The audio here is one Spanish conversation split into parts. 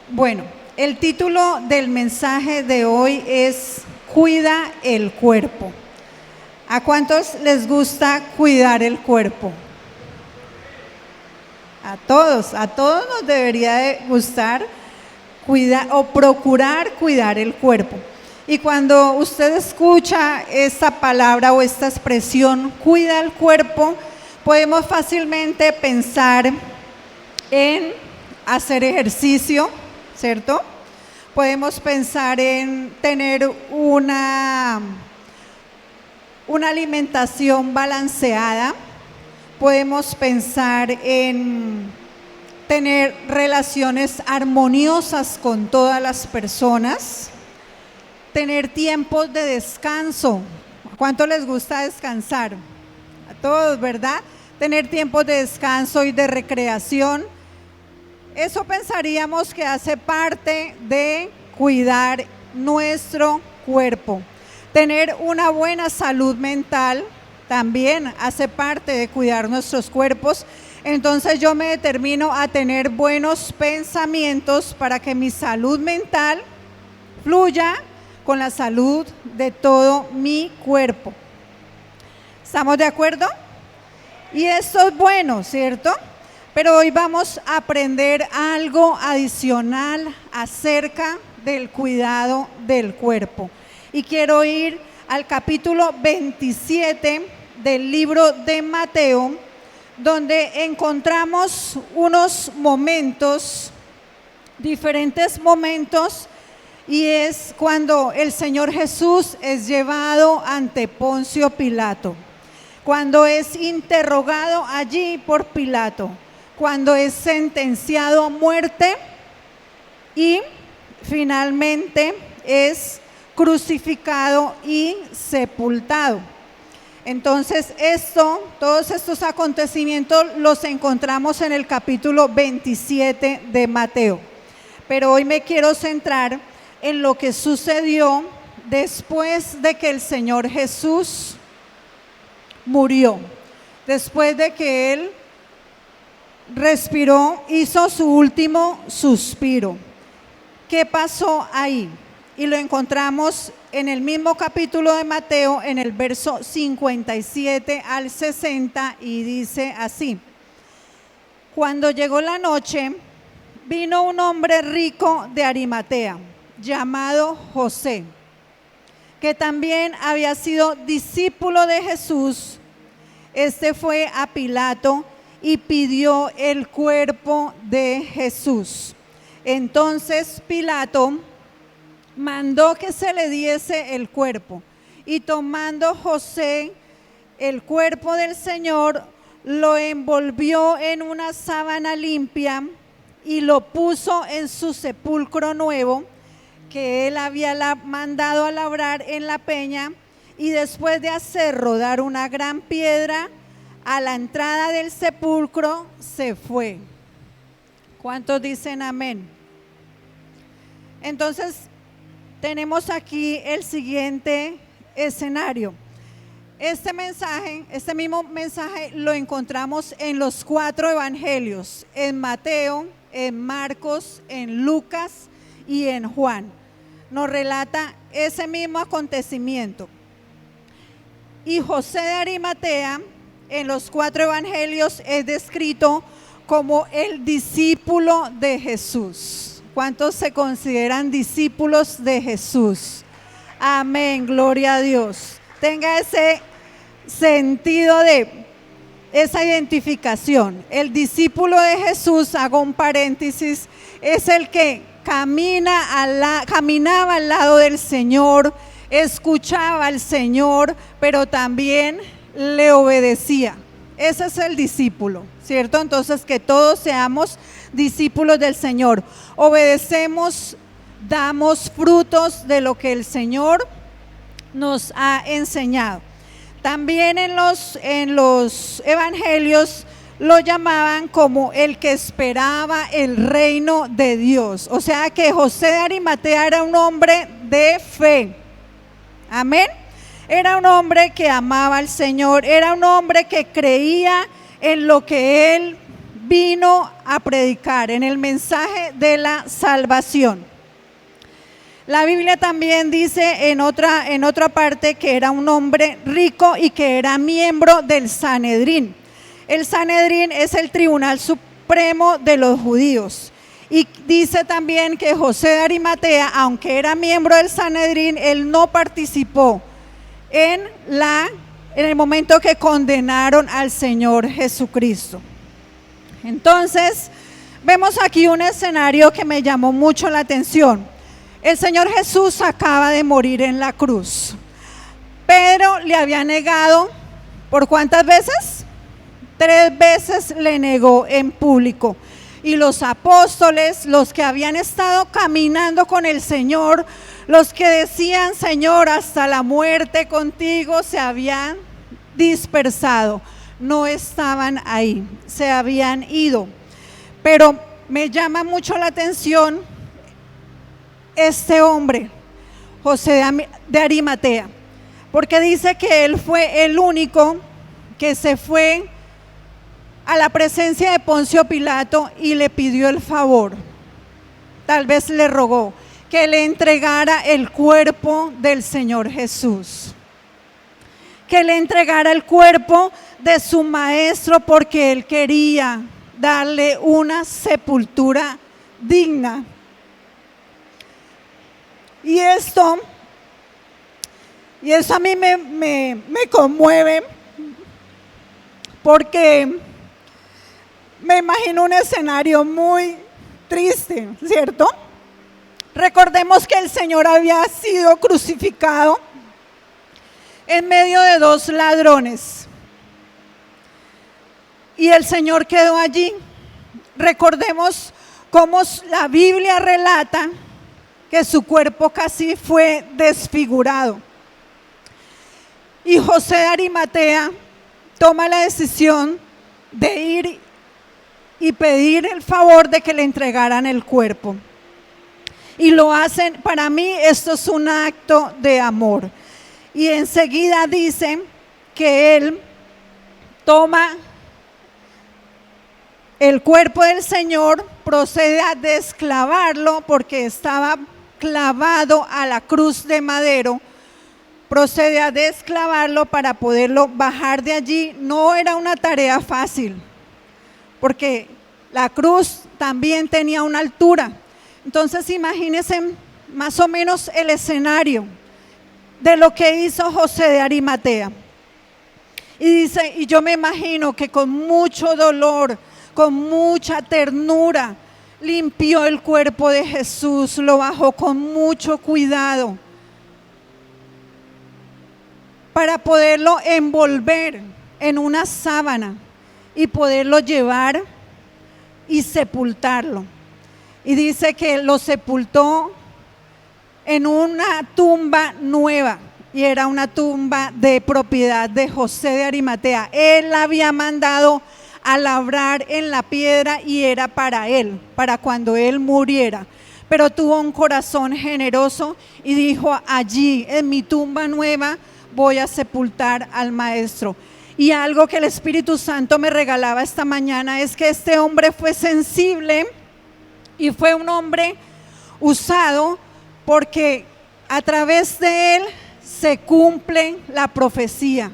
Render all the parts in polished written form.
Bueno, el título del mensaje de hoy es Cuida el cuerpo. ¿A cuántos les gusta cuidar el cuerpo? A todos nos debería de gustar cuidar o procurar cuidar el cuerpo. Y cuando usted escucha esta palabra o esta expresión, cuida el cuerpo, podemos fácilmente pensar en hacer ejercicio, ¿cierto? Podemos pensar en tener una alimentación balanceada. Podemos pensar en tener relaciones armoniosas con todas las personas, tener tiempos de descanso. ¿A cuánto les gusta descansar? A todos, ¿verdad? Tener tiempos de descanso y de recreación. Eso pensaríamos que hace parte de cuidar nuestro cuerpo. Tener una buena salud mental también hace parte de cuidar nuestros cuerpos. Entonces yo me determino a tener buenos pensamientos para que mi salud mental fluya con la salud de todo mi cuerpo. ¿Estamos de acuerdo? Y esto es bueno, ¿cierto? Pero hoy vamos a aprender algo adicional acerca del cuidado del cuerpo. Y quiero ir al capítulo 27 del libro de Mateo, donde encontramos unos momentos, diferentes momentos, y es cuando el Señor Jesús es llevado ante Poncio Pilato, cuando es interrogado allí por Pilato, cuando es sentenciado a muerte y finalmente es crucificado y sepultado. Entonces todos estos acontecimientos los encontramos en el capítulo 27 de Mateo. Pero hoy me quiero centrar en lo que sucedió después de que el Señor Jesús murió, después de que Él respiró, hizo su último suspiro. ¿Qué pasó ahí? Y lo encontramos en el mismo capítulo de Mateo, en el verso 57 al 60, y dice así: Cuando llegó la noche, vino un hombre rico de Arimatea, llamado José, que también había sido discípulo de Jesús. Este fue a Pilato y pidió el cuerpo de Jesús. Entonces Pilato mandó que se le diese el cuerpo, y tomando José el cuerpo del Señor, lo envolvió en una sábana limpia y lo puso en su sepulcro nuevo que él había mandado a labrar en la peña, y después de hacer rodar una gran piedra a la entrada del sepulcro, se fue. ¿Cuántos dicen amén? Entonces tenemos aquí el siguiente escenario. Este mismo mensaje lo encontramos en los 4 evangelios, en Mateo, en Marcos, en Lucas y en Juan. Nos relata ese mismo acontecimiento. Y José de Arimatea en los 4 evangelios es descrito como el discípulo de Jesús. ¿Cuántos se consideran discípulos de Jesús? Amén, gloria a Dios. Tenga ese sentido de esa identificación. El discípulo de Jesús, hago un paréntesis, es el que caminaba al lado del Señor, escuchaba al Señor, pero también le obedecía. Ese es el discípulo, ¿cierto? Entonces, que todos seamos discípulos del Señor. Obedecemos, damos frutos de lo que el Señor nos ha enseñado. También en los evangelios lo llamaban como el que esperaba el reino de Dios. O sea que José de Arimatea era un hombre de fe. Amén. Era un hombre que amaba al Señor, era un hombre que creía en lo que él vino a predicar, en el mensaje de la salvación. La Biblia también dice en otra parte que era un hombre rico y que era miembro del Sanedrín. El Sanedrín es el tribunal supremo de los judíos. Y dice también que José de Arimatea, aunque era miembro del Sanedrín, él no participó en el momento que condenaron al Señor Jesucristo. Entonces, vemos aquí un escenario que me llamó mucho la atención. El Señor Jesús acaba de morir en la cruz. Pedro le había negado, ¿por cuántas veces? 3 veces le negó en público. Y los apóstoles, los que habían estado caminando con el Señor, los que decían, Señor, hasta la muerte contigo, se habían dispersado, no estaban ahí, se habían ido. Pero me llama mucho la atención este hombre, José de Arimatea, porque dice que él fue el único que se fue a la presencia de Poncio Pilato y le pidió el favor, tal vez le rogó que le entregara el cuerpo del Señor Jesús, que le entregara el cuerpo de su maestro, porque él quería darle una sepultura digna. Y esto a mí me conmueve, porque me imagino un escenario muy triste, ¿cierto? Recordemos que el Señor había sido crucificado en medio de 2 ladrones. Y el Señor quedó allí. Recordemos cómo la Biblia relata que su cuerpo casi fue desfigurado. Y José de Arimatea toma la decisión de ir y pedir el favor de que le entregaran el cuerpo. Y lo hacen, para mí esto es un acto de amor. Y enseguida dice que él toma el cuerpo del Señor, procede a desclavarlo porque estaba clavado a la cruz de madero, procede a desclavarlo para poderlo bajar de allí. No era una tarea fácil, porque la cruz también tenía una altura. Entonces imagínense más o menos el escenario de lo que hizo José de Arimatea. Y dice, y yo me imagino que con mucho dolor, con mucha ternura, limpió el cuerpo de Jesús, lo bajó con mucho cuidado para poderlo envolver en una sábana y poderlo llevar y sepultarlo. Y dice que lo sepultó en una tumba nueva, y era una tumba de propiedad de José de Arimatea. Él la había mandado a labrar en la piedra y era para él, para cuando él muriera. Pero tuvo un corazón generoso y dijo, allí en mi tumba nueva voy a sepultar al maestro. Y algo que el Espíritu Santo me regalaba esta mañana es que este hombre fue sensible y fue un hombre usado, porque a través de él se cumple la profecía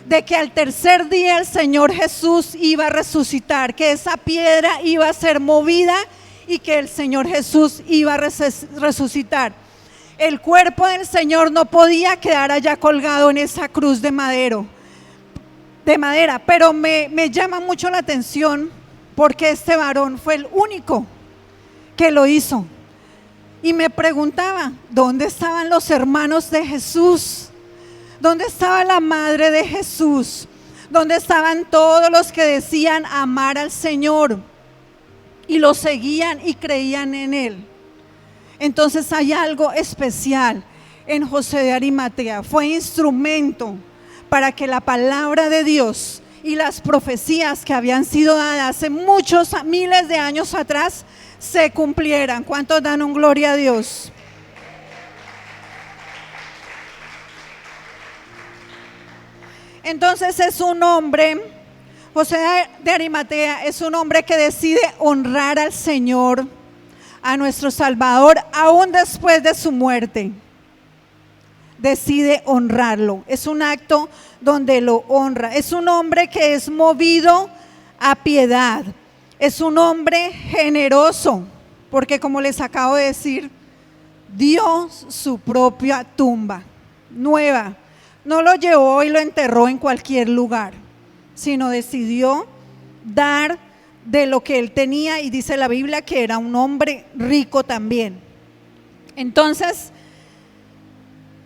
de que al tercer día el Señor Jesús iba a resucitar, que esa piedra iba a ser movida y que el Señor Jesús iba a resucitar. El cuerpo del Señor no podía quedar allá colgado en esa cruz de madera, pero me llama mucho la atención porque este varón fue el único que lo hizo. Y me preguntaba, ¿dónde estaban los hermanos de Jesús? ¿Dónde estaba la madre de Jesús? ¿Dónde estaban todos los que decían amar al Señor y lo seguían y creían en Él? Entonces hay algo especial en José de Arimatea. Fue instrumento para que la palabra de Dios y las profecías que habían sido dadas hace muchos miles de años atrás se cumplieran. ¿Cuántos dan un gloria a Dios? Entonces es un hombre, José de Arimatea es un hombre que decide honrar al Señor, a nuestro Salvador, aún después de su muerte. Decide honrarlo. Es un acto donde lo honra. Es un hombre que es movido a piedad. Es un hombre generoso, porque como les acabo de decir, dio su propia tumba nueva. No lo llevó y lo enterró en cualquier lugar, sino decidió dar de lo que él tenía, y dice la Biblia que era un hombre rico también. Entonces,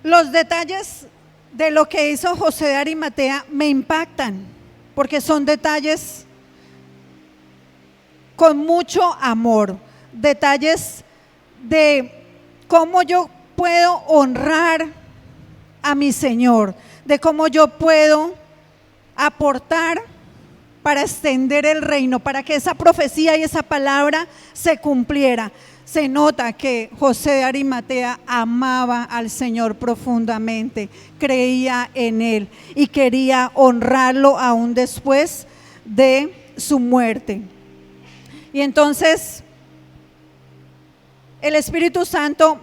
los detalles de lo que hizo José de Arimatea me impactan, porque son detalles con mucho amor, detalles de cómo yo puedo honrar a mi Señor, de cómo yo puedo aportar para extender el reino, para que esa profecía y esa palabra se cumpliera. Se nota que José de Arimatea amaba al Señor profundamente, creía en Él y quería honrarlo aún después de su muerte. Y entonces, el Espíritu Santo,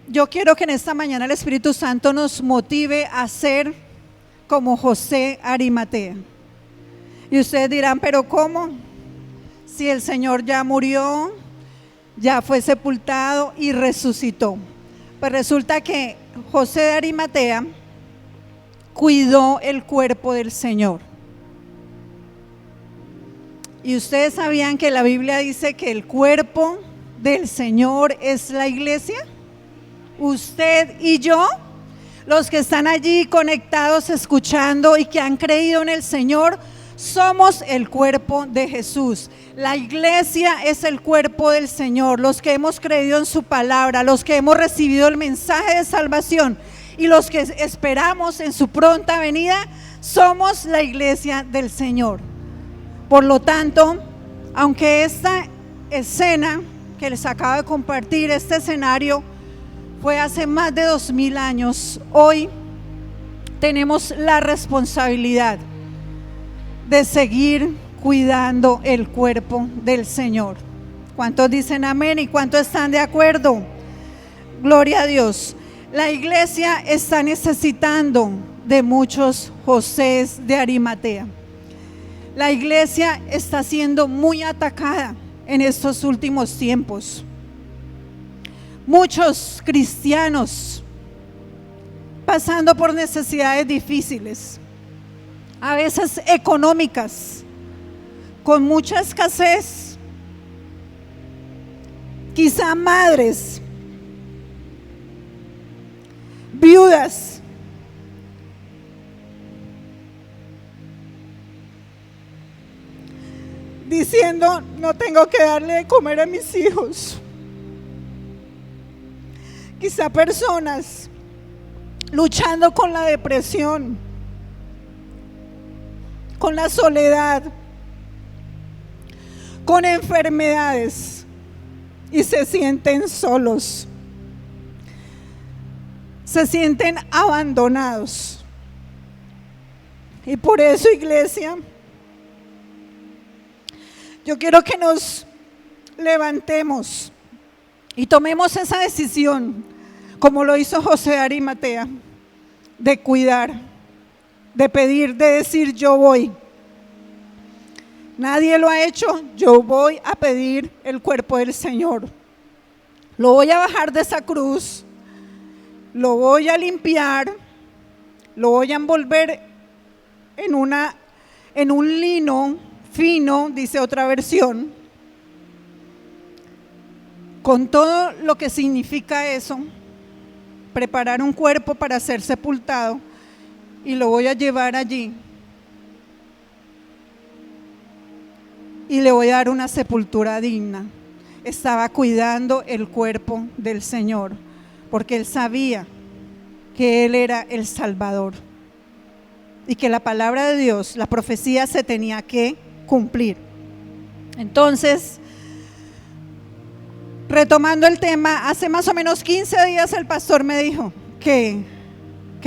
yo quiero que en esta mañana el Espíritu Santo nos motive a ser como José Arimatea. Y ustedes dirán, ¿pero cómo? Si el Señor ya murió, ya fue sepultado y resucitó. Pues resulta que José de Arimatea cuidó el cuerpo del Señor. Y ustedes sabían que la Biblia dice que el cuerpo del Señor es la iglesia. Usted y yo, los que están allí conectados, escuchando y que han creído en el Señor, somos el cuerpo de Jesús. La iglesia es el cuerpo del Señor. Los que hemos creído en su palabra, los que hemos recibido el mensaje de salvación y los que esperamos en su pronta venida, somos la iglesia del Señor. Por lo tanto, aunque esta escena que les acabo de compartir, este escenario, fue hace más de 2000 años, hoy tenemos la responsabilidad de seguir cuidando el cuerpo del Señor. ¿Cuántos dicen amén y cuántos están de acuerdo? Gloria a Dios. La iglesia está necesitando de muchos Josés de Arimatea. La iglesia está siendo muy atacada en estos últimos tiempos. Muchos cristianos pasando por necesidades difíciles, a veces económicas, con mucha escasez, quizá madres, viudas, diciendo, no tengo que darle de comer a mis hijos. Quizá personas luchando con la depresión, con la soledad, con enfermedades, y se sienten solos, se sienten abandonados. Y por eso, iglesia, yo quiero que nos levantemos y tomemos esa decisión, como lo hizo José de Arimatea, de cuidar, de pedir, de decir, yo voy. Nadie lo ha hecho, yo voy a pedir el cuerpo del Señor. Lo voy a bajar de esa cruz, lo voy a limpiar, lo voy a envolver en un lino fino, dice otra versión, con todo lo que significa eso, preparar un cuerpo para ser sepultado, y lo voy a llevar allí y le voy a dar una sepultura digna. Estaba cuidando el cuerpo del Señor, porque él sabía que él era el Salvador y que la palabra de Dios, la profecía, se tenía que cumplir. Entonces, retomando el tema, hace más o menos 15 días el pastor me dijo que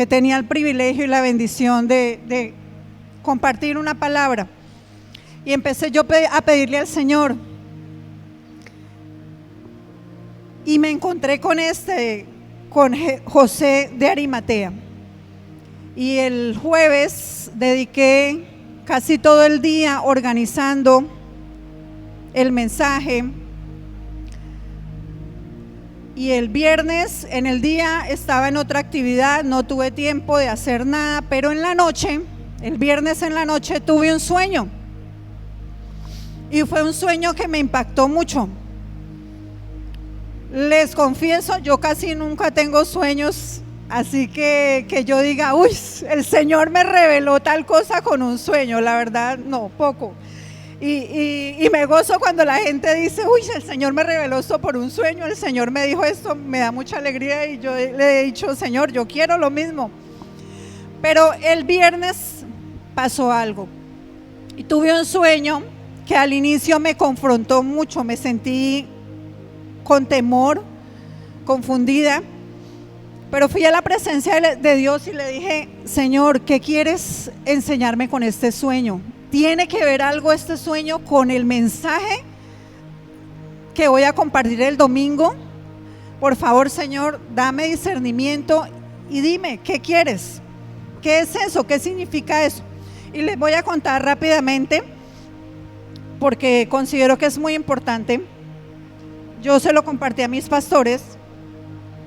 tenía el privilegio y la bendición de compartir una palabra. Y empecé yo a pedirle al Señor. Y me encontré con José de Arimatea. Y el jueves dediqué casi todo el día organizando el mensaje. Y el viernes en el día estaba en otra actividad, no tuve tiempo de hacer nada, pero en la noche, el viernes en la noche tuve un sueño. Y fue un sueño que me impactó mucho. Les confieso, yo casi nunca tengo sueños, así que yo diga, uy, el Señor me reveló tal cosa con un sueño, la verdad, no, poco. Y me gozo cuando la gente dice, uy, el Señor me reveló esto por un sueño, el Señor me dijo esto, me da mucha alegría y yo le he dicho, Señor, yo quiero lo mismo. Pero el viernes pasó algo y tuve un sueño que al inicio me confrontó mucho, me sentí con temor, confundida, pero fui a la presencia de Dios y le dije, Señor, ¿qué quieres enseñarme con este sueño? ¿Tiene que ver algo este sueño con el mensaje que voy a compartir el domingo? Por favor, Señor, dame discernimiento y dime, ¿qué quieres? ¿Qué es eso? ¿Qué significa eso? Y les voy a contar rápidamente, porque considero que es muy importante. Yo se lo compartí a mis pastores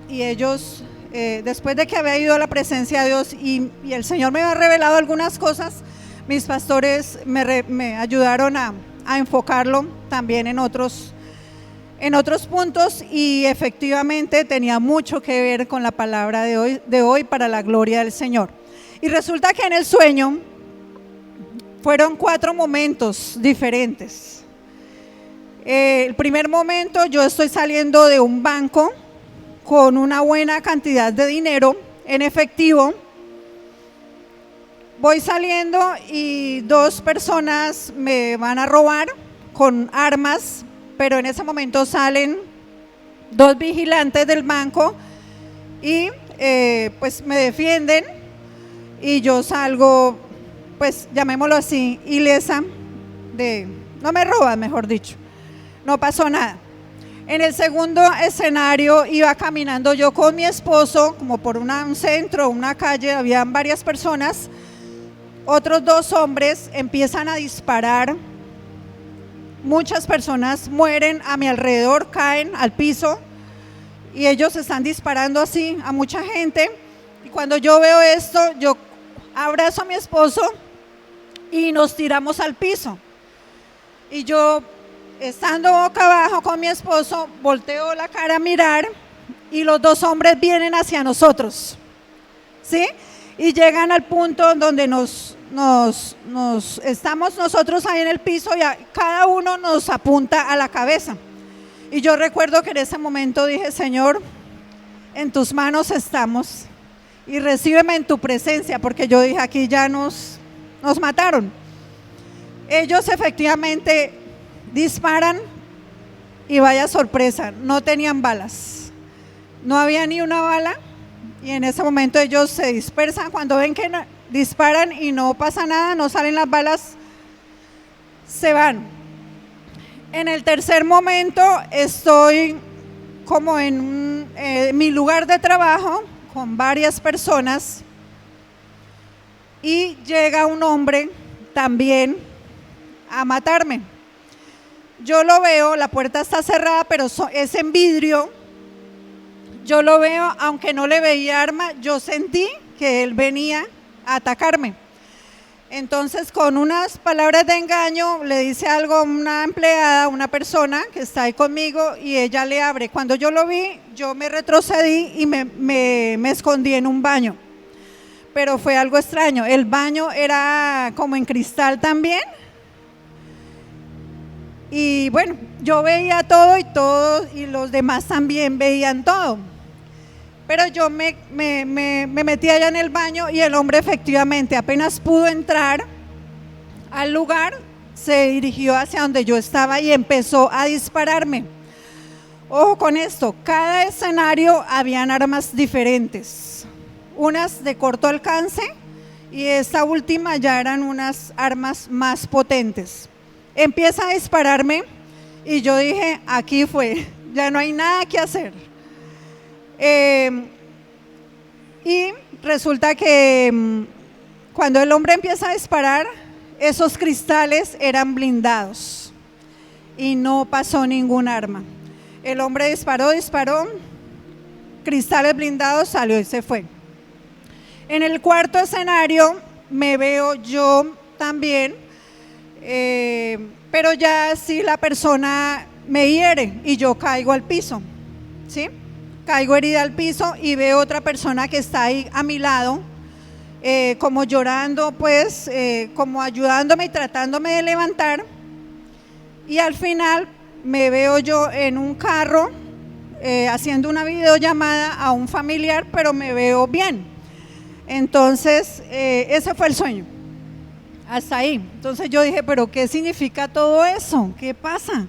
y ellos, después de que había ido a la presencia de Dios y el Señor me había revelado algunas cosas, mis pastores me ayudaron a enfocarlo también en otros puntos, y efectivamente tenía mucho que ver con la palabra de hoy para la gloria del Señor. Y resulta que en el sueño fueron 4 momentos diferentes. El primer momento, yo estoy saliendo de un banco con una buena cantidad de dinero en efectivo. Voy saliendo y 2 personas me van a robar con armas, pero en ese momento salen 2 vigilantes del banco y pues me defienden y yo salgo, pues llamémoslo así, ilesa, no me roban, mejor dicho, no pasó nada. En el segundo escenario iba caminando yo con mi esposo, como por un centro, una calle, habían varias personas. Otros 2 hombres empiezan a disparar, muchas personas mueren a mi alrededor, caen al piso y ellos están disparando así a mucha gente. Y cuando yo veo esto, yo abrazo a mi esposo y nos tiramos al piso. Y yo, estando boca abajo con mi esposo, volteo la cara a mirar y los 2 hombres vienen hacia nosotros, ¿sí? Y llegan al punto donde estamos nosotros ahí en el piso y cada uno nos apunta a la cabeza. Y yo recuerdo que en ese momento dije, Señor, en tus manos estamos y recíbeme en tu presencia, porque yo dije, aquí ya nos mataron. Ellos efectivamente disparan y vaya sorpresa, no tenían balas, no había ni una bala. Y en ese momento ellos se dispersan. Cuando ven que disparan y no pasa nada, no salen las balas, se van. En el tercer momento estoy como en mi lugar de trabajo con varias personas y llega un hombre también a matarme. Yo lo veo, la puerta está cerrada, pero es en vidrio. Yo lo veo, aunque no le veía arma, yo sentí que él venía a atacarme. Entonces, con unas palabras de engaño, le dice algo a una empleada, una persona que está ahí conmigo, y ella le abre. Cuando yo lo vi, yo me retrocedí y me escondí en un baño. Pero fue algo extraño. El baño era como en cristal también. Y bueno, yo veía todo y los demás también veían todo. Pero yo me metí allá en el baño y el hombre efectivamente apenas pudo entrar al lugar, se dirigió hacia donde yo estaba y empezó a dispararme. Ojo con esto, cada escenario habían armas diferentes, unas de corto alcance y esta última ya eran unas armas más potentes. Empieza a dispararme y yo dije, aquí fue, ya no hay nada que hacer. Y resulta que cuando el hombre empieza a disparar, esos cristales eran blindados y no pasó ningún arma. El hombre disparó, cristales blindados, salió y se fue. En el cuarto escenario me veo yo también, pero ya sí la persona me hiere y yo caigo al piso, ¿sí? Caigo herida al piso y veo otra persona que está ahí a mi lado, como llorando, pues, como ayudándome y tratándome de levantar. Y al final me veo yo en un carro haciendo una videollamada a un familiar, pero me veo bien. Entonces, ese fue el sueño, hasta ahí. Entonces yo dije, pero ¿qué significa todo eso? ¿Qué pasa?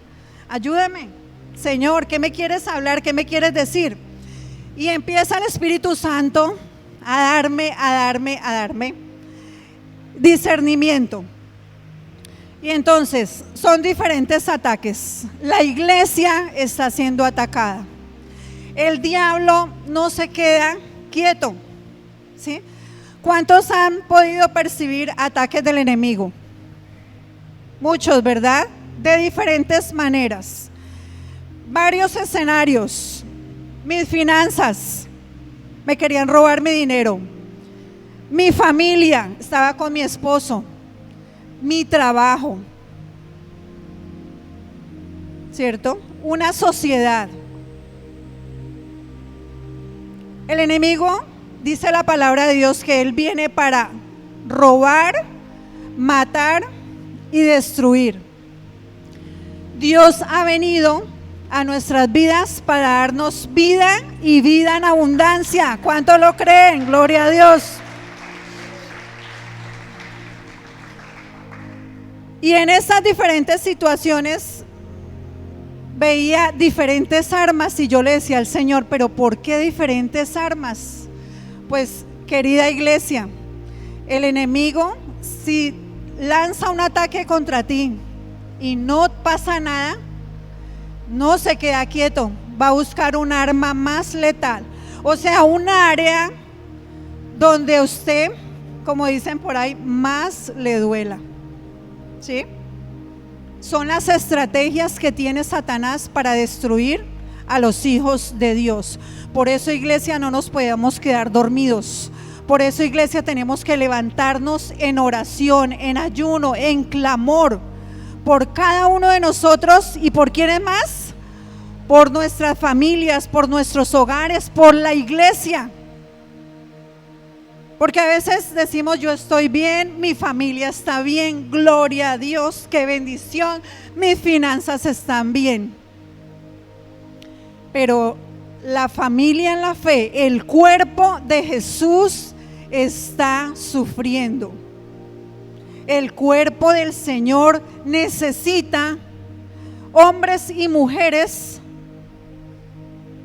Ayúdame, Señor, ¿qué me quieres hablar? ¿Qué me quieres decir? Y empieza el Espíritu Santo a darme discernimiento. Y entonces, son diferentes ataques. La iglesia está siendo atacada. El diablo no se queda quieto, ¿sí? ¿Cuántos han podido percibir ataques del enemigo? Muchos, ¿verdad? De diferentes maneras. Varios escenarios. Mis finanzas, me querían robar mi dinero. Mi familia, estaba con mi esposo. Mi trabajo, ¿cierto? Una sociedad. El enemigo, dice la palabra de Dios, que él viene para robar, matar y destruir. Dios ha venido a nuestras vidas para darnos vida y vida en abundancia. ¿Cuántos lo creen? Gloria a Dios. Y en esas diferentes situaciones veía diferentes armas y yo le decía al Señor, pero ¿por qué diferentes armas? Pues, querida iglesia, el enemigo, si lanza un ataque contra ti y no pasa nada, no se queda quieto, va a buscar un arma más letal, o sea, un área donde usted, como dicen por ahí, más le duela, ¿sí? Son las estrategias que tiene Satanás para destruir a los hijos de Dios. Por eso, iglesia, no nos podemos quedar dormidos. Por eso, iglesia, tenemos que levantarnos en oración, en ayuno, en clamor, por cada uno de nosotros. ¿Y por quiénes más? Por nuestras familias, por nuestros hogares, por la iglesia. Porque a veces decimos, yo estoy bien, mi familia está bien, gloria a Dios, qué bendición, mis finanzas están bien. Pero la familia en la fe, el cuerpo de Jesús está sufriendo. El cuerpo del Señor necesita hombres y mujeres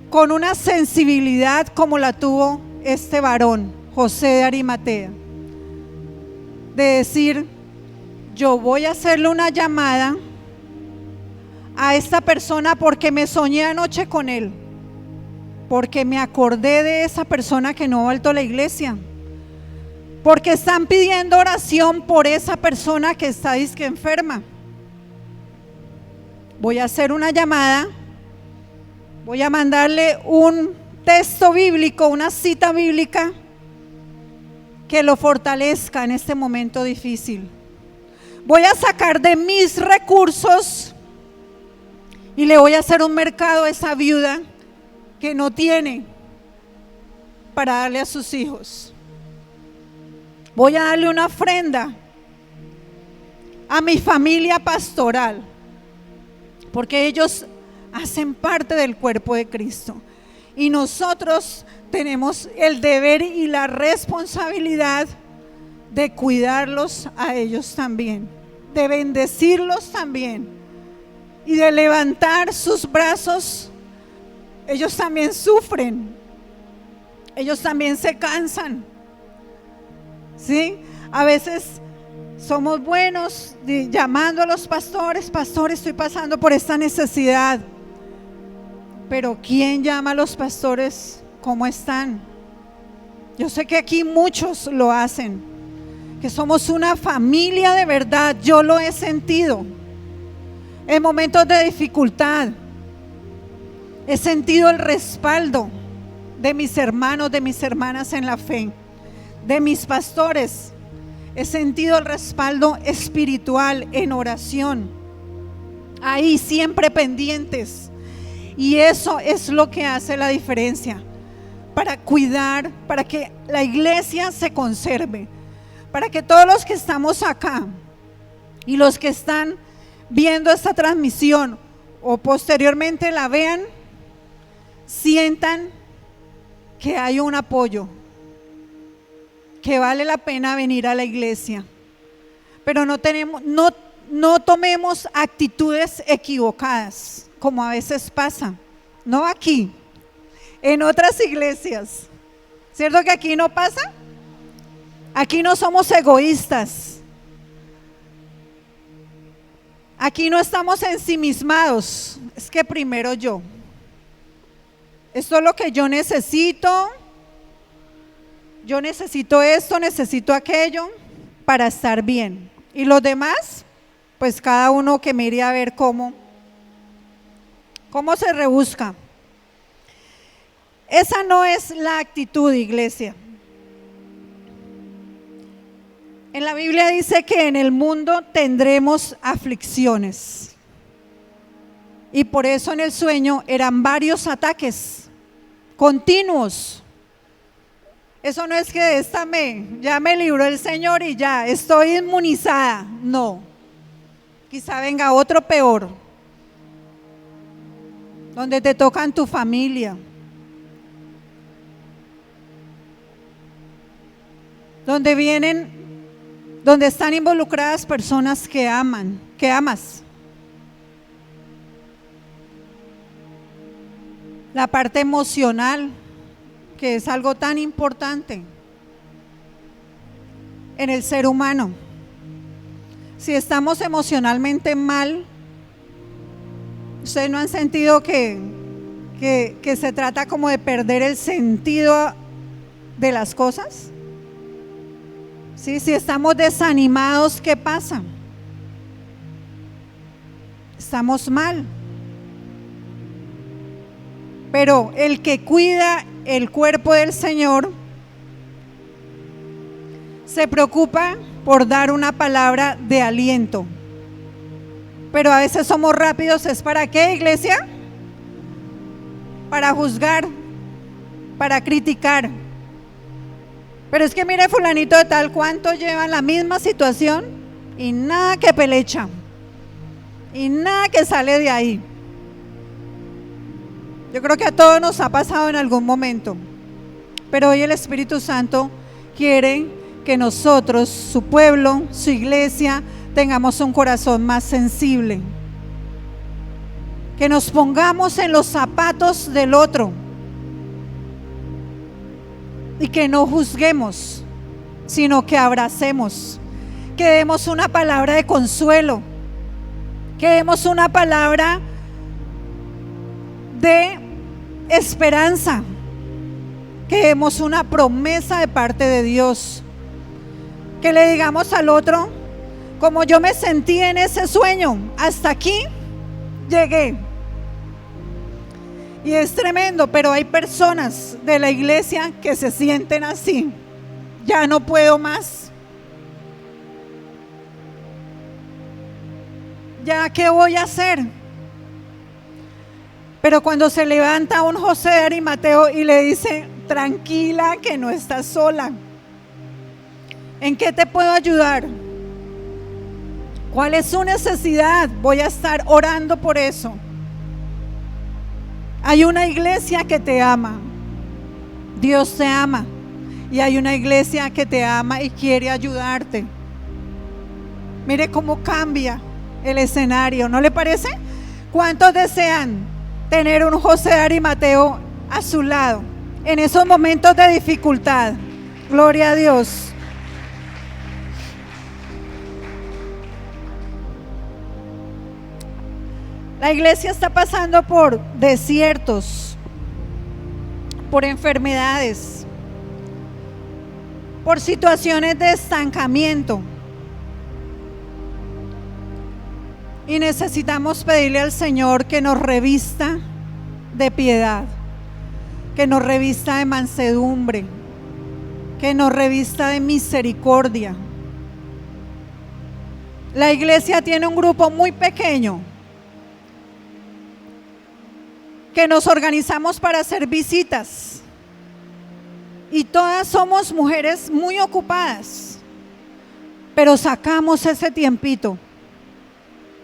con una sensibilidad como la tuvo este varón, José de Arimatea, de decir, yo voy a hacerle una llamada a esta persona porque me soñé anoche con él, porque me acordé de esa persona que no ha vuelto a la iglesia, porque están pidiendo oración por esa persona que está disque enferma. Voy a hacer una llamada, voy a mandarle un texto bíblico, una cita bíblica que lo fortalezca en este momento difícil. Voy a sacar de mis recursos y le voy a hacer un mercado a esa viuda que no tiene para darle a sus hijos. Voy a darle una ofrenda a mi familia pastoral, porque ellos hacen parte del cuerpo de Cristo. Y nosotros tenemos el deber y la responsabilidad de cuidarlos a ellos también, de bendecirlos también y de levantar sus brazos. Ellos también sufren, ellos también se cansan, ¿sí? A veces somos buenos llamando a los pastores: pastor, estoy pasando por esta necesidad. Pero ¿quién llama a los pastores? ¿Cómo están? Yo sé que aquí muchos lo hacen, que somos una familia de verdad. Yo lo he sentido en momentos de dificultad. He sentido el respaldo de mis hermanos, de mis hermanas en la fe, de mis pastores. He sentido el respaldo espiritual en oración, ahí siempre pendientes. Y eso es lo que hace la diferencia, para cuidar, para que la iglesia se conserve, para que todos los que estamos acá y los que están viendo esta transmisión o posteriormente la vean, sientan que hay un apoyo, que vale la pena venir a la iglesia. Pero no tomemos actitudes equivocadas, como a veces pasa, no aquí, en otras iglesias. ¿Cierto que aquí no pasa? Aquí no somos egoístas. Aquí no estamos ensimismados. Es que primero yo. Esto es lo que yo necesito. Yo necesito esto, necesito aquello para estar bien. Y los demás, pues cada uno que mire a ver cómo se rebusca. Esa no es la actitud, iglesia. En la Biblia dice que en el mundo tendremos aflicciones. Y por eso en el sueño eran varios ataques continuos. Eso no es que ya me libró el Señor y ya estoy inmunizada. No, quizá venga otro peor, donde te tocan tu familia, donde están involucradas personas que amas. La parte emocional, que es algo tan importante en el ser humano. Si estamos emocionalmente mal, ¿ustedes no han sentido que se trata como de perder el sentido de las cosas? ¿Sí? Si estamos desanimados, ¿qué pasa? Estamos mal. Pero el que cuida el cuerpo del Señor se preocupa por dar una palabra de aliento. Pero a veces somos rápidos. ¿Es para qué, iglesia? Para juzgar, para criticar. Pero es que mire fulanito de tal, cuánto lleva la misma situación y nada que pelecha y nada que sale de ahí. Yo creo que a todos nos ha pasado en algún momento, pero hoy el Espíritu Santo quiere que nosotros, su pueblo, su iglesia, tengamos un corazón más sensible, que nos pongamos en los zapatos del otro y que no juzguemos, sino que abracemos, que demos una palabra de consuelo, que demos una palabra de esperanza, que demos una promesa de parte de Dios, que le digamos al otro: como yo me sentí en ese sueño, hasta aquí llegué. Y es tremendo, pero hay personas de la iglesia que se sienten así: ya no puedo más, ya qué voy a hacer. Pero cuando se levanta un José de Arimateo y le dice: tranquila, que no estás sola, ¿en qué te puedo ayudar? ¿Cuál es su necesidad? Voy a estar orando por eso. Hay una iglesia que te ama, Dios te ama, y hay una iglesia que te ama y quiere ayudarte. Mire cómo cambia el escenario, ¿no le parece? ¿Cuántos desean tener un José de Arimateo a su lado en esos momentos de dificultad? Gloria a Dios. La iglesia está pasando por desiertos, por enfermedades, por situaciones de estancamiento. Y necesitamos pedirle al Señor que nos revista de piedad, que nos revista de mansedumbre, que nos revista de misericordia. La iglesia tiene un grupo muy pequeño que nos organizamos para hacer visitas y todas somos mujeres muy ocupadas, pero sacamos ese tiempito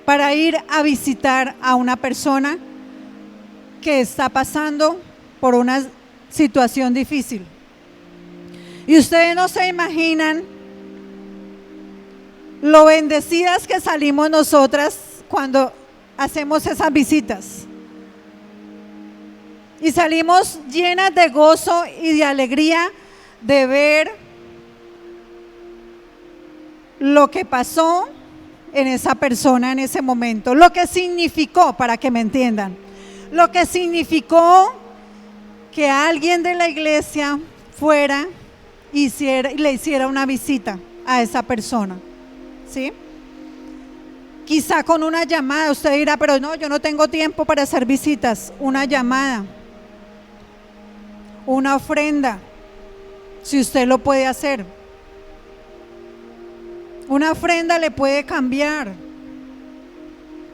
para ir a visitar a una persona que está pasando por una situación difícil. Y ustedes no se imaginan lo bendecidas que salimos nosotras cuando hacemos esas visitas. Y salimos llenas de gozo y de alegría de ver lo que pasó en esa persona en ese momento, lo que significó, para que me entiendan, lo que significó que alguien de la iglesia fuera y le hiciera una visita a esa persona, ¿sí? Quizá con una llamada. Usted dirá, pero no, yo no tengo tiempo para hacer visitas. Una llamada, una ofrenda, si usted lo puede hacer. Una ofrenda le puede cambiar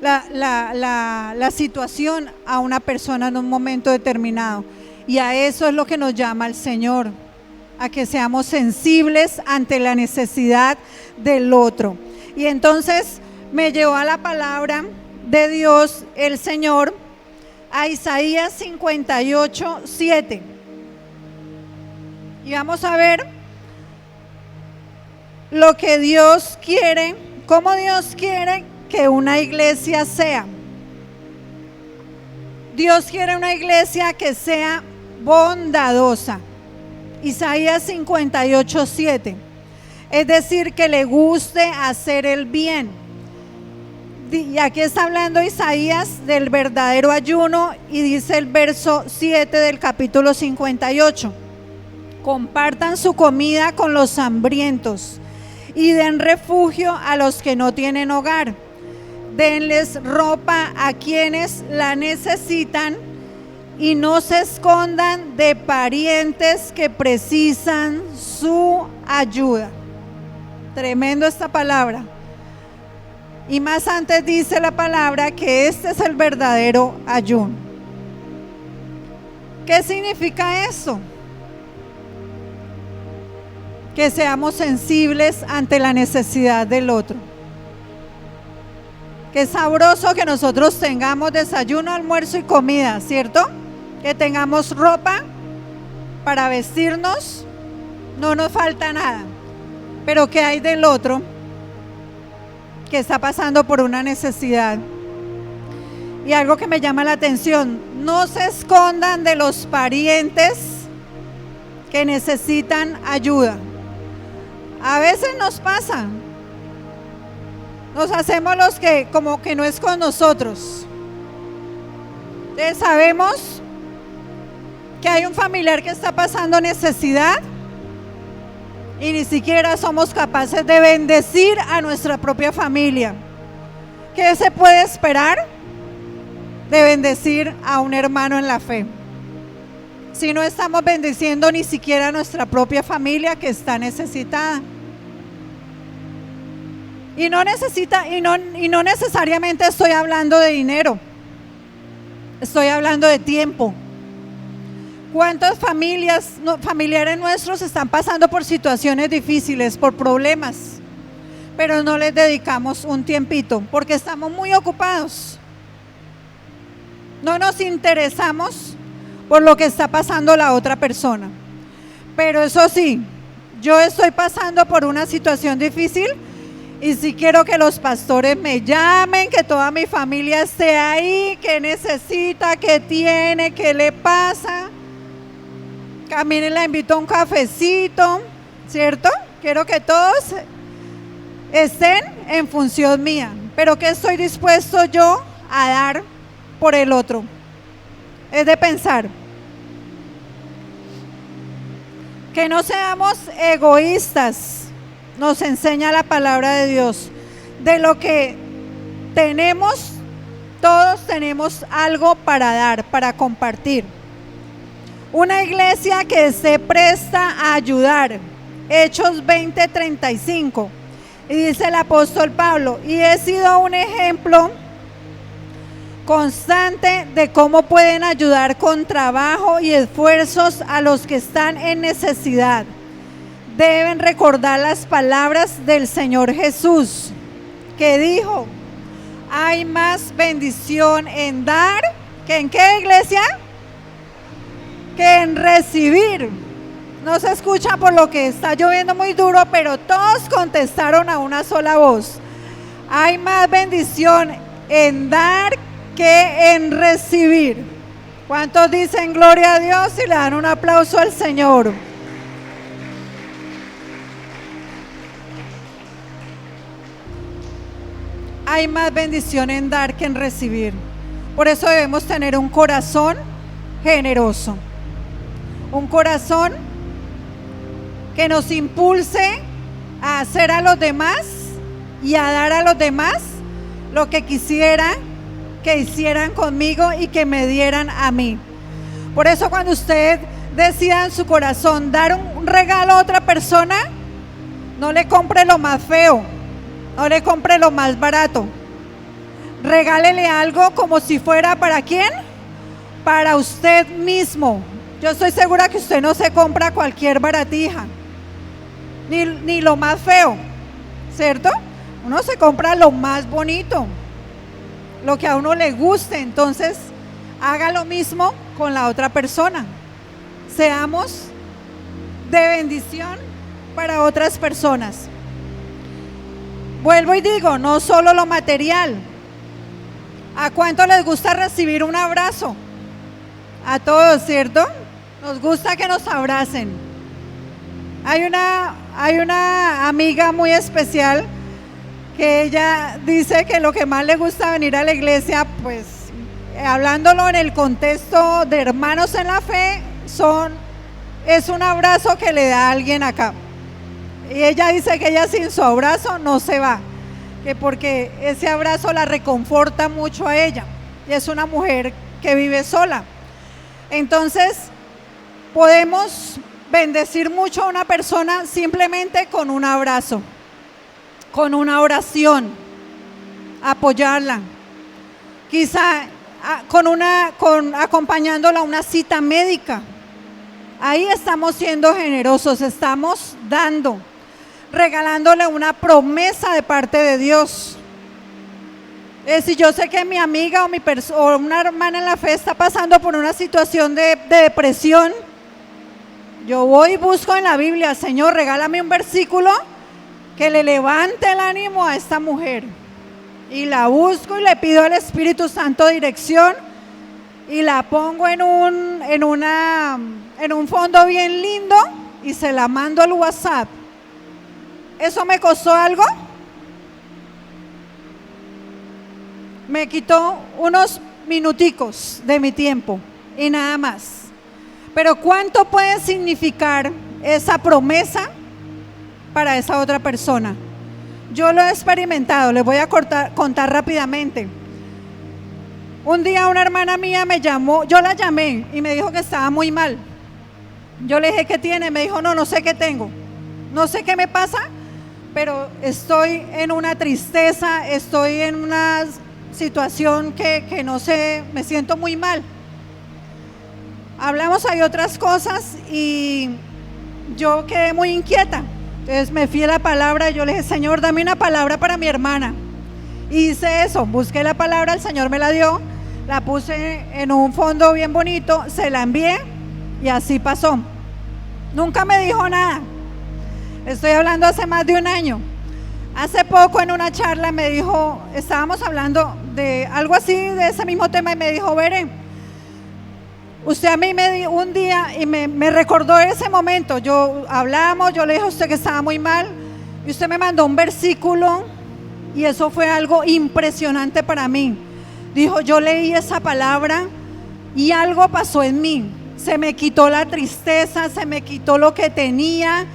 la situación a una persona en un momento determinado. Y a eso es lo que nos llama el Señor, a que seamos sensibles ante la necesidad del otro. Y entonces me llevó a la palabra de Dios el Señor a Isaías 58, 7. Y vamos a ver lo que Dios quiere, cómo Dios quiere que una iglesia sea. Dios quiere una iglesia que sea bondadosa. Isaías 58, 7. Es decir, que le guste hacer el bien. Y aquí está hablando Isaías del verdadero ayuno y dice el verso 7 del capítulo 58. Compartan su comida con los hambrientos y den refugio a los que no tienen hogar. Denles ropa a quienes la necesitan y no se escondan de parientes que precisan su ayuda. Tremendo esta palabra. Y más antes dice la palabra que este es el verdadero ayuno. ¿Qué significa eso? Que seamos sensibles ante la necesidad del otro. Qué sabroso que nosotros tengamos desayuno, almuerzo y comida, ¿cierto? Que tengamos ropa para vestirnos, no nos falta nada. Pero ¿qué hay del otro que está pasando por una necesidad? Y algo que me llama la atención: no se escondan de los parientes que necesitan ayuda. A veces nos pasa, nos hacemos los que como que no es con nosotros. Entonces sabemos que hay un familiar que está pasando necesidad y ni siquiera somos capaces de bendecir a nuestra propia familia. ¿Qué se puede esperar de bendecir a un hermano en la fe si no estamos bendiciendo ni siquiera a nuestra propia familia que está necesitada? Y no necesariamente estoy hablando de dinero, estoy hablando de tiempo. ¿Cuántas familiares nuestros están pasando por situaciones difíciles, por problemas, pero no les dedicamos un tiempito porque estamos muy ocupados? No nos interesamos por lo que está pasando la otra persona. Pero eso sí, yo estoy pasando por una situación difícil y sí quiero que los pastores me llamen, que toda mi familia esté ahí, que necesita, que tiene, que le pasa. También la invito a un cafecito, ¿cierto? Quiero que todos estén en función mía. Pero ¿qué estoy dispuesto yo a dar por el otro. Es de pensar. Que no seamos egoístas, nos enseña la palabra de Dios. De lo que tenemos, todos tenemos algo para dar, para compartir. Una iglesia que se presta a ayudar. Hechos 20:35. Y dice el apóstol Pablo, y he sido un ejemplo constante de cómo pueden ayudar con trabajo y esfuerzos a los que están en necesidad. Deben recordar las palabras del Señor Jesús, que dijo, hay más bendición en dar que en qué, iglesia, que en recibir. No se escucha por lo que está lloviendo muy duro, pero todos contestaron a una sola voz. Hay más bendición en dar que en recibir. ¿Cuántos dicen gloria a Dios y le dan un aplauso al Señor? Hay más bendición en dar que en recibir. Por eso debemos tener un corazón generoso, un corazón que nos impulse a hacer a los demás y a dar a los demás lo que quisiera que hicieran conmigo y que me dieran a mí. Por eso cuando usted decida en su corazón dar un regalo a otra persona, no le compre lo más feo, no le compre lo más barato. Regálele algo como si fuera ¿para quién? Para usted mismo. Yo estoy segura que usted no se compra cualquier baratija, ni lo más feo, ¿cierto? Uno se compra lo más bonito, lo que a uno le guste. Entonces haga lo mismo con la otra persona. Seamos de bendición para otras personas. Vuelvo y digo, no solo lo material. ¿A cuánto les gusta recibir un abrazo? A todos, ¿cierto? Nos gusta que nos abracen. Hay una amiga muy especial que ella dice que lo que más le gusta venir a la iglesia, pues hablándolo en el contexto de hermanos en la fe, es un abrazo que le da a alguien acá. Y ella dice que ella sin su abrazo no se va, que porque ese abrazo la reconforta mucho a ella. Y es una mujer que vive sola. Entonces, podemos bendecir mucho a una persona simplemente con un abrazo, con una oración, apoyarla, quizá acompañándola a una cita médica. Ahí estamos siendo generosos, estamos dando, regalándole una promesa de parte de Dios. Si yo sé que mi amiga o una hermana en la fe está pasando por una situación de depresión, yo voy y busco en la Biblia, Señor, regálame un versículo que le levante el ánimo a esta mujer. Y la busco y le pido al Espíritu Santo dirección y la pongo en un fondo bien lindo y se la mando al WhatsApp. ¿Eso me costó algo? Me quitó unos minuticos de mi tiempo y nada más. Pero ¿cuánto puede significar esa promesa para esa otra persona? Yo lo he experimentado, les voy a contar rápidamente. Un día una hermana mía me llamó, yo la llamé y me dijo que estaba muy mal. Yo le dije, ¿qué tiene? Me dijo, no sé qué tengo, no sé qué me pasa, pero estoy en una tristeza, estoy en una situación que no sé, me siento muy mal. Hablamos ahí otras cosas y yo quedé muy inquieta. Entonces me fui a la palabra y yo le dije, Señor, dame una palabra para mi hermana. Y hice eso, busqué la palabra, el Señor me la dio, la puse en un fondo bien bonito, se la envié y así pasó. Nunca me dijo nada. Estoy hablando hace más de un año. Hace poco en una charla me dijo, estábamos hablando de algo así, de ese mismo tema, y me dijo, Veré, usted a mí me dio un día y me recordó ese momento. Hablamos, yo le dije a usted que estaba muy mal y usted me mandó un versículo y eso fue algo impresionante para mí. Dijo, yo leí esa palabra y algo pasó en mí. Se me quitó la tristeza, se me quitó lo que tenía.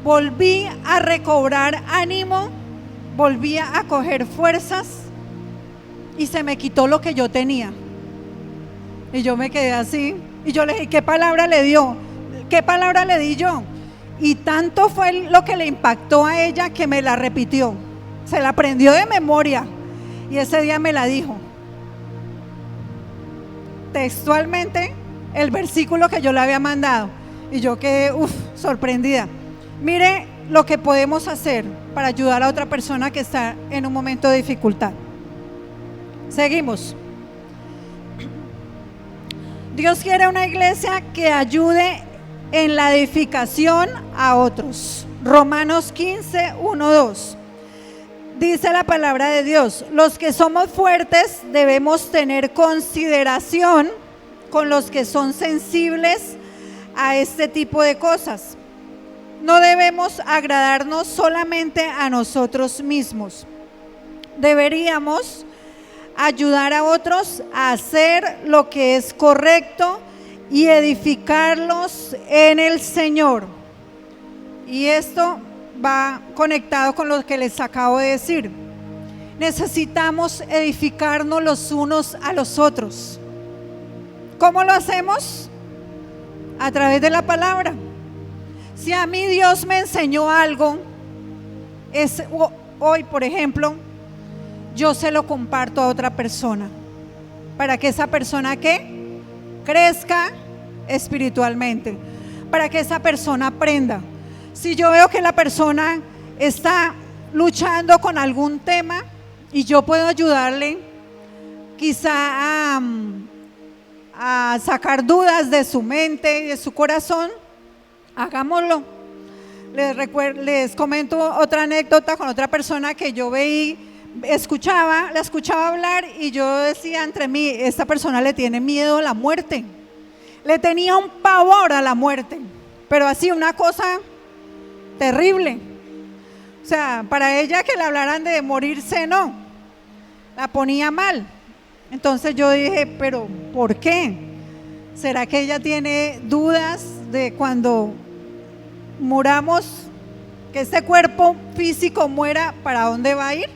Volví a recobrar ánimo, volví a coger fuerzas y se me quitó lo que yo tenía. Y yo me quedé así y yo le dije, ¿qué palabra le dio? ¿Qué palabra le di yo? Y tanto fue lo que le impactó a ella que me la repitió, se la aprendió de memoria y ese día me la dijo textualmente el versículo que yo le había mandado y yo quedé sorprendida. Mire lo que podemos hacer para ayudar a otra persona que está en un momento de dificultad. Seguimos. Dios quiere una iglesia que ayude en la edificación a otros. Romanos 15, 1, 2. Dice la palabra de Dios, los que somos fuertes debemos tener consideración con los que son sensibles a este tipo de cosas. No debemos agradarnos solamente a nosotros mismos. Deberíamos ayudar a otros a hacer lo que es correcto y edificarlos en el Señor. Y esto va conectado con lo que les acabo de decir. Necesitamos edificarnos los unos a los otros. ¿Cómo lo hacemos? A través de la palabra. Si a mí Dios me enseñó algo, hoy por ejemplo, yo se lo comparto a otra persona, para que esa persona ¿qué? Crezca espiritualmente, para que esa persona aprenda. Si yo veo que la persona está luchando con algún tema y yo puedo ayudarle quizá a sacar dudas de su mente y de su corazón, hagámoslo. Les comento otra anécdota con otra persona que yo veía, la escuchaba hablar y yo decía entre mí, esta persona le tiene miedo a la muerte, le tenía un pavor a la muerte, pero así una cosa terrible. O sea, para ella que le hablaran de morirse, no, la ponía mal. Entonces yo dije, pero ¿por qué? ¿Será que ella tiene dudas de cuando muramos, que este cuerpo físico muera, para dónde va a ir?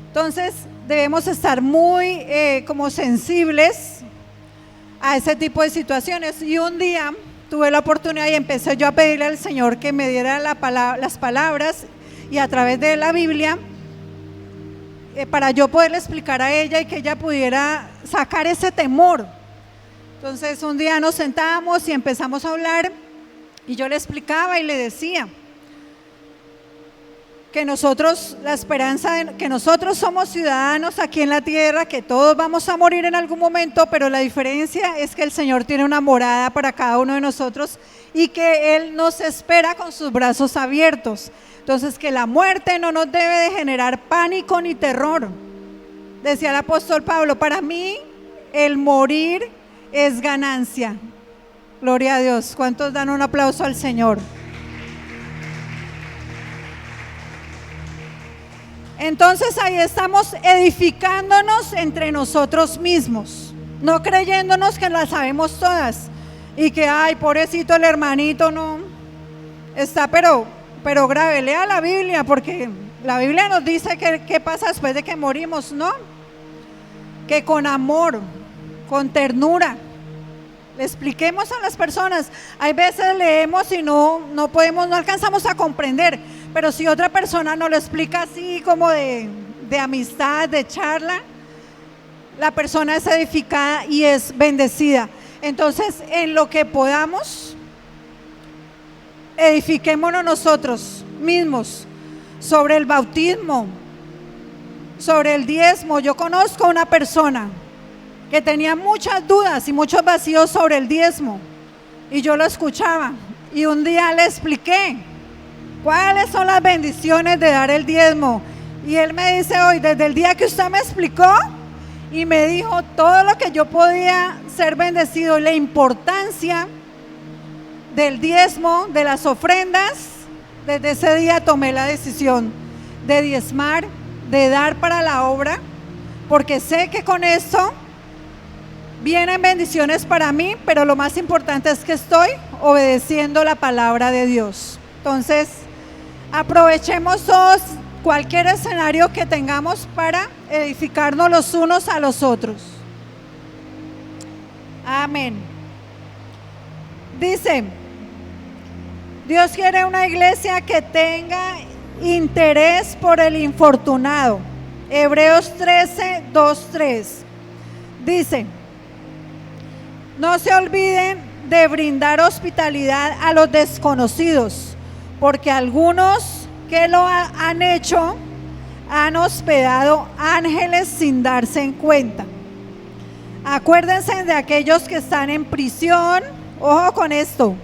Entonces debemos estar muy como sensibles a ese tipo de situaciones. Y un día tuve la oportunidad y empecé yo a pedirle al Señor que me diera las palabras y a través de la Biblia para yo poderle explicar a ella y que ella pudiera sacar ese temor. Entonces un día nos sentamos y empezamos a hablar y yo le explicaba y le decía que nosotros, la esperanza de que nosotros somos ciudadanos aquí en la tierra, que todos vamos a morir en algún momento, pero la diferencia es que el Señor tiene una morada para cada uno de nosotros y que Él nos espera con sus brazos abiertos. Entonces, que la muerte no nos debe de generar pánico ni terror. Decía el apóstol Pablo, para mí el morir es ganancia. Gloria a Dios. ¿Cuántos dan un aplauso al Señor? Entonces ahí estamos edificándonos entre nosotros mismos, no creyéndonos que las sabemos todas y que ay, pobrecito el hermanito, no está pero grave. Lea la Biblia, porque la Biblia nos dice que qué pasa después de que morimos, ¿no? Que con amor, con ternura le expliquemos a las personas. Hay veces leemos y no alcanzamos a comprender, pero si otra persona nos lo explica así como de amistad, de charla, la persona es edificada y es bendecida. Entonces, en lo que podamos, edifiquémonos nosotros mismos sobre el bautismo, sobre el diezmo. Yo conozco una persona que tenía muchas dudas y muchos vacíos sobre el diezmo y yo lo escuchaba y un día le expliqué cuáles son las bendiciones de dar el diezmo y él me dice hoy, desde el día que usted me explicó y me dijo todo lo que yo podía ser bendecido, la importancia del diezmo, de las ofrendas, desde ese día tomé la decisión de diezmar, de dar para la obra, porque sé que con esto vienen bendiciones para mí, pero lo más importante es que estoy obedeciendo la palabra de Dios. Entonces, aprovechemos todos cualquier escenario que tengamos para edificarnos los unos a los otros. Amén. Dice, Dios quiere una iglesia que tenga interés por el infortunado. Hebreos 13, 2, 3. Dice, no se olviden de brindar hospitalidad a los desconocidos, porque algunos que lo han hecho han hospedado ángeles sin darse en cuenta. Acuérdense de aquellos que están en prisión. Ojo con esto,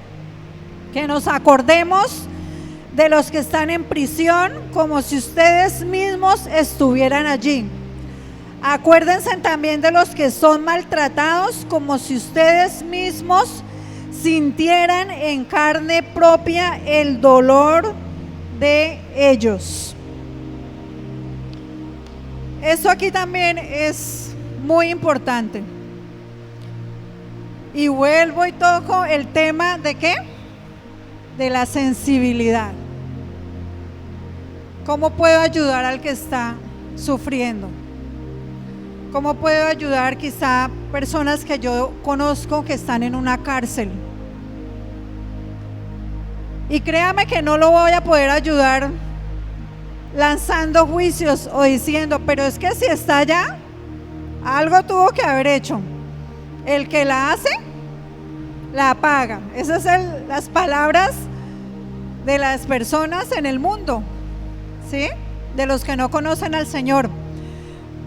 que nos acordemos de los que están en prisión como si ustedes mismos estuvieran allí. Acuérdense también de los que son maltratados como si ustedes mismos sintieran en carne propia el dolor de ellos. Eso aquí también es muy importante. Y vuelvo y toco el tema de ¿qué? De la sensibilidad. ¿Cómo puedo ayudar al que está sufriendo? ¿Cómo puedo ayudar quizá personas que yo conozco que están en una cárcel? Y créame que no lo voy a poder ayudar lanzando juicios o diciendo, pero es que si está allá, algo tuvo que haber hecho. El que la hace, la paga. Esas son las palabras de las personas en el mundo, ¿sí? De los que no conocen al Señor.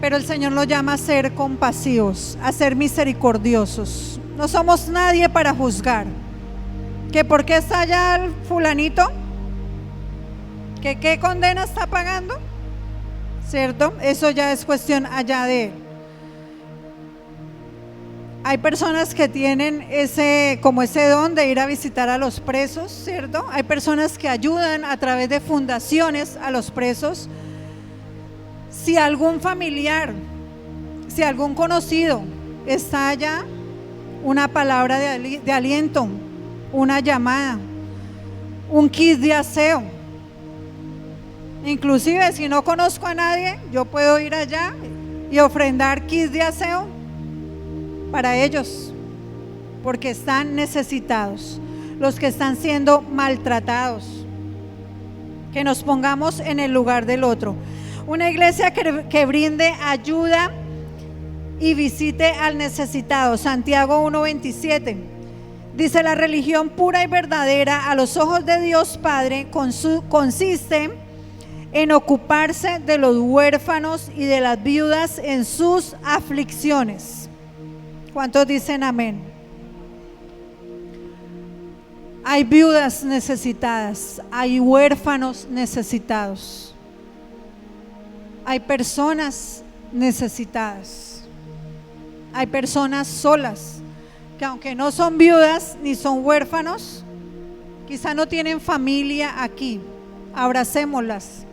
Pero el Señor nos llama a ser compasivos, a ser misericordiosos. No somos nadie para juzgar. ¿Que por qué está allá el fulanito? ¿Que qué condena está pagando? ¿Cierto? Eso ya es cuestión allá de él. Hay personas que tienen ese don de ir a visitar a los presos, ¿cierto? Hay personas que ayudan a través de fundaciones a los presos. Si algún familiar, si algún conocido está allá, una palabra de aliento, una llamada, un kit de aseo. Inclusive si no conozco a nadie, yo puedo ir allá y ofrendar kits de aseo para ellos, porque están necesitados, los que están siendo maltratados. Que nos pongamos en el lugar del otro. Una iglesia que brinde ayuda y visite al necesitado. Santiago 1:27 dice: la religión pura y verdadera a los ojos de Dios Padre consiste en ocuparse de los huérfanos y de las viudas en sus aflicciones. ¿Cuántos dicen amén? Hay viudas necesitadas, hay huérfanos necesitados, hay personas necesitadas, hay personas solas que aunque no son viudas ni son huérfanos, quizá no tienen familia aquí. Abracémoslas,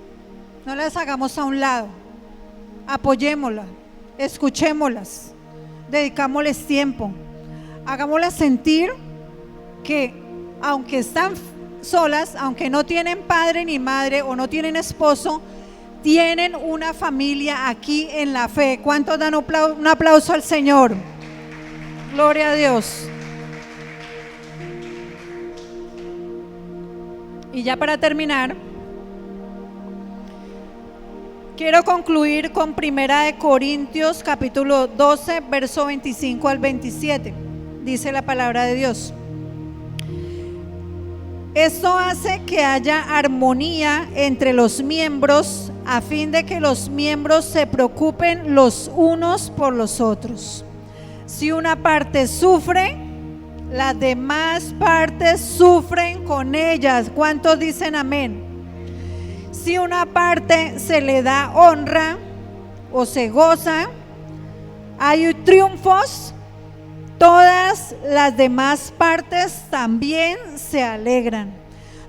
no las hagamos a un lado, apoyémoslas, escuchémoslas, dedicámosles tiempo, hagámoslas sentir que aunque están solas, aunque no tienen padre ni madre o no tienen esposo, tienen una familia aquí en la fe. ¿Cuántos dan un aplauso al Señor? Gloria a Dios. Y ya para terminar, quiero concluir con 1 Corintios capítulo 12, verso 25 al 27. Dice la palabra de Dios: esto hace que haya armonía entre los miembros, a fin de que los miembros se preocupen los unos por los otros. Si una parte sufre, las demás partes sufren con ellas. ¿Cuántos dicen amén? Si una parte se le da honra o se goza, hay triunfos, todas las demás partes también se alegran.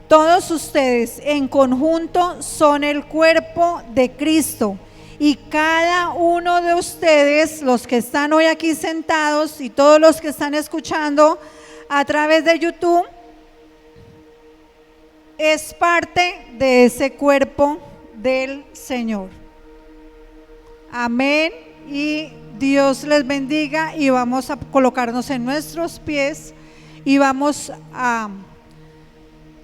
Todos ustedes en conjunto son el cuerpo de Cristo Y cada uno de ustedes, los que están hoy aquí sentados y todos los que están escuchando a través de YouTube, es parte de ese cuerpo del Señor. Amén. Y Dios les bendiga, y vamos a colocarnos en nuestros pies y vamos a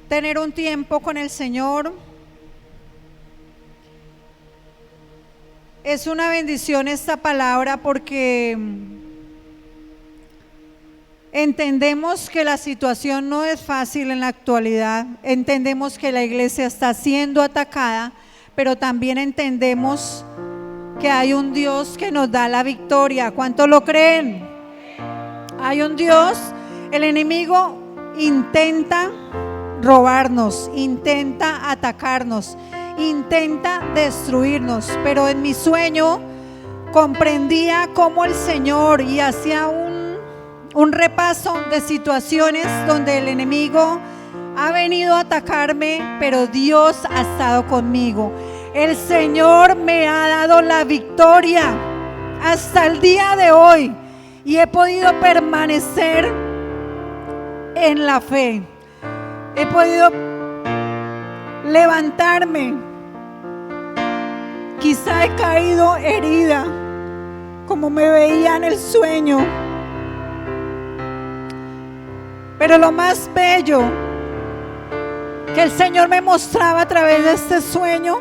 tener un tiempo con el Señor. Es una bendición esta palabra porque entendemos que la situación no es fácil en la actualidad, entendemos que la iglesia está siendo atacada, pero también entendemos que hay un Dios que nos da la victoria. ¿Cuántos lo creen? Hay un Dios. El enemigo intenta robarnos, intenta atacarnos, intenta destruirnos, pero en mi sueño comprendía cómo el Señor, y hacía un repaso de situaciones donde el enemigo ha venido a atacarme, pero Dios ha estado conmigo. El Señor me ha dado la victoria hasta el día de hoy y he podido permanecer en la fe. He podido levantarme. Quizá he caído herida, como me veía en el sueño. Pero lo más bello que el Señor me mostraba a través de este sueño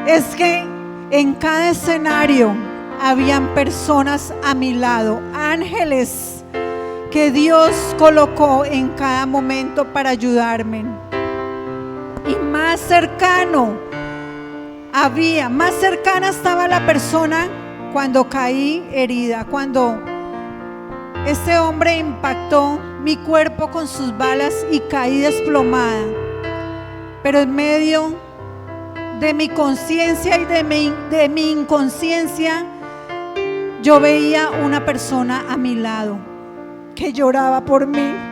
es que en cada escenario habían personas a mi lado, ángeles que Dios colocó en cada momento para ayudarme. Y más cercana estaba la persona cuando caí herida, cuando este hombre impactó mi cuerpo con sus balas y caí desplomada. Pero en medio de mi conciencia y de mi inconsciencia, yo veía una persona a mi lado que lloraba por mí.